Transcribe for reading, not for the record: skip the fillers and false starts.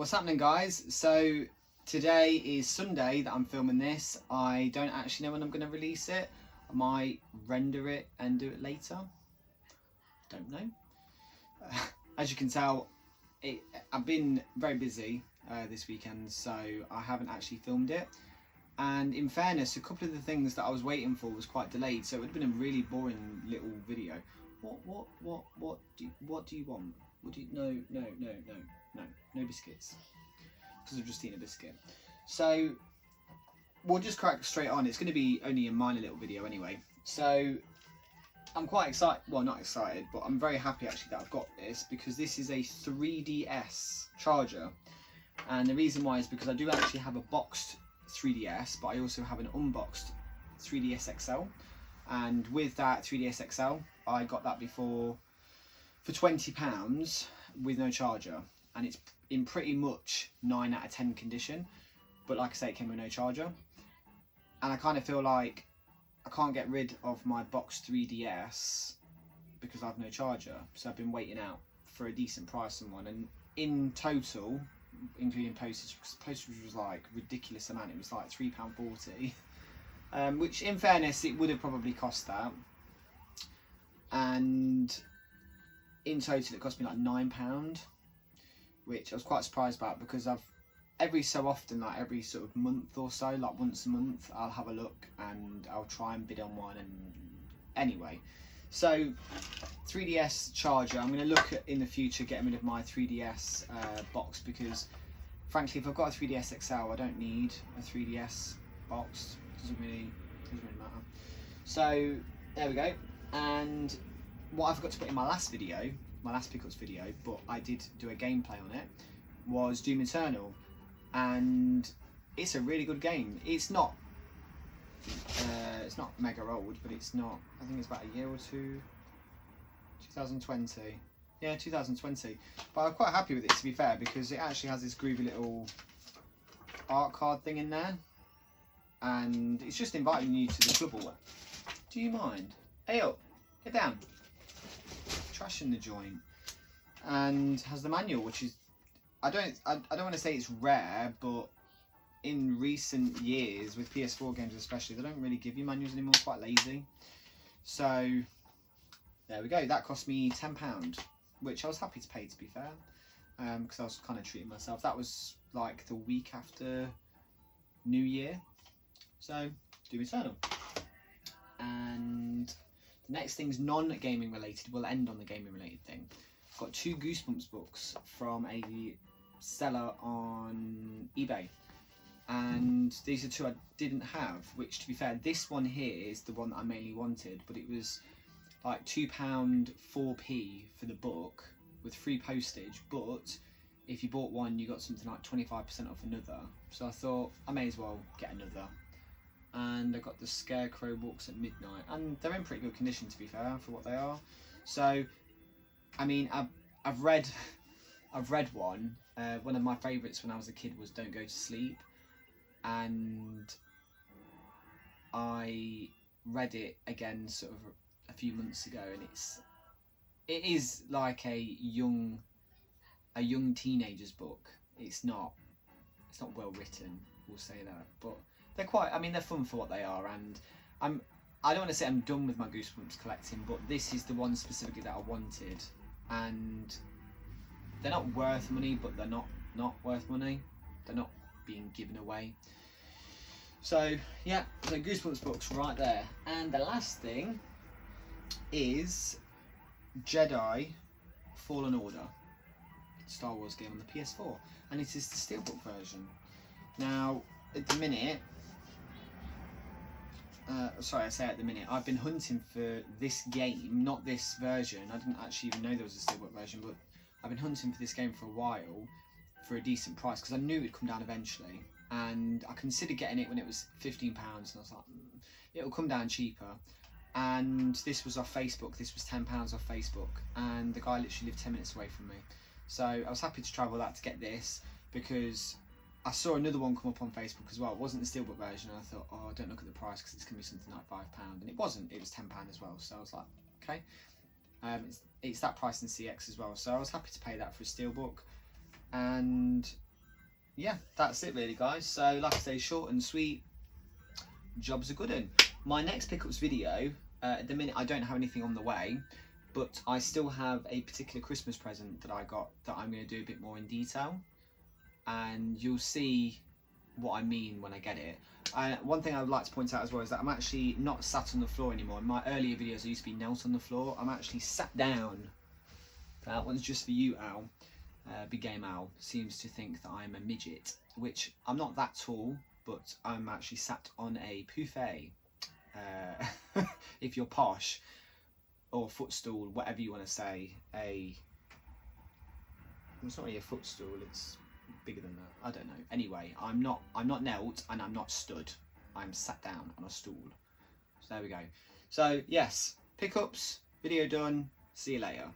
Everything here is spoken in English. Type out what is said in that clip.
What's happening, guys? So today is Sunday that I'm filming this. I don't actually know when I'm going to release it. I might render it and do it later. Don't know. As you can tell, I've been very busy this weekend, so I haven't actually filmed it. And in fairness, a couple of the things that I was waiting for was quite delayed, so it would have been a really boring little video. What do you want? No biscuits, because I've just eaten a biscuit. So we'll just crack straight on. It's going to be only a minor little video anyway. So I'm quite excited. Well, not excited, but I'm very happy actually that I've got this, because this is a 3DS charger, and the reason why is because I do actually have a boxed 3DS, but I also have an unboxed 3DS XL, and with that 3DS XL I got that before for £20 with no charger, and it's in pretty much 9 out of 10 condition, but like I say, it came with no charger, and I kind of feel like I can't get rid of my boxed 3DS because I have no charger, so I've been waiting out for a decent price on one, and in total, including postage, because postage was like ridiculous amount, it was like £3.40, which in fairness it would have probably cost that, and in total it cost me like £9, which I was quite surprised about, because I've every so often, like every sort of month or so, like once a month, I'll have a look and I'll try and bid on one. And anyway, so 3DS charger, I'm going to look at in the future getting rid of my 3DS box, because frankly, if I've got a 3DS XL, I don't need a 3DS box. Doesn't really matter. So there we go. And what I forgot to put in my last video, my last pickups video, but I did do a gameplay on it, was Doom Eternal, and it's a really good game. It's not mega old, but it's not, I think it's about a year or two. 2020, yeah, 2020. But I'm quite happy with it, to be fair, because it actually has this groovy little art card thing in there, and it's just inviting you to the club. Do you mind? Hey up, get down. Trash in the joint. And has the manual, which is, I don't want to say it's rare, but in recent years with PS4 games especially, they don't really give you manuals anymore. Quite lazy. So there we go. That cost me £10, which I was happy to pay, to be fair, because I was kind of treating myself. That was like the week after New Year. So Doom Eternal. And the next thing's non-gaming related. We'll end on the gaming related thing. I've got 2 Goosebumps books from a seller on eBay, and these are 2 I didn't have, which, to be fair, this one here is the one that I mainly wanted, but it was like £2 4p for the book with free postage, but if you bought one you got something like 25% off another, so I thought I may as well get another. And I got the Scarecrow books at Midnight, and they're in pretty good condition, to be fair, for what they are. So I mean, I've read one. One of my favourites when I was a kid was Don't Go to Sleep, and I read it again sort of a few months ago, and it is like a young teenager's book. It's not well written, we'll say that, but they're quite, I mean, they're fun for what they are, and I don't want to say I'm done with my Goosebumps collecting, but this is the one specifically that I wanted, and they're not worth money, but they're not worth money. They're not being given away. So yeah, so Goosebumps books right there. And the last thing is Jedi Fallen Order, Star Wars game on the PS4, and it is the Steelbook version. Now at the minute, sorry, I say at the minute, I've been hunting for this game, not this version. I didn't actually even know there was a Steelbook version, but I've been hunting for this game for a while for a decent price, because I knew it would come down eventually, and I considered getting it when it was £15, and I was like, it'll come down cheaper. And this was off Facebook, this was £10 off Facebook, and the guy literally lived 10 minutes away from me. So I was happy to travel that to get this, because I saw another one come up on Facebook as well. It wasn't the Steelbook version, and I thought, oh, don't look at the price, because it's going to be something like £5, and it wasn't, it was £10 as well. So I was like, okay. It's that price in CX as well, so I was happy to pay that for a Steelbook. And yeah, that's it really, guys. So like I say, short and sweet, job's a good one. My next pickups video, at the minute I don't have anything on the way, but I still have a particular Christmas present that I got that I'm going to do a bit more in detail, and you'll see what I mean when I get it. One thing I would like to point out as well is that I'm actually not sat on the floor anymore. In my earlier videos I used to be knelt on the floor. I'm actually sat down. That one's just for you, Al. Big Game Al seems to think that I'm a midget, which I'm not that tall, but I'm actually sat on a poufet, if you're posh, or footstool, whatever you want to say. It's not really a footstool, it's bigger than that. I don't know. Anyway, I'm not knelt and I'm not stood. I'm sat down on a stool. So there we go. So yes, pickups, video done. See you later.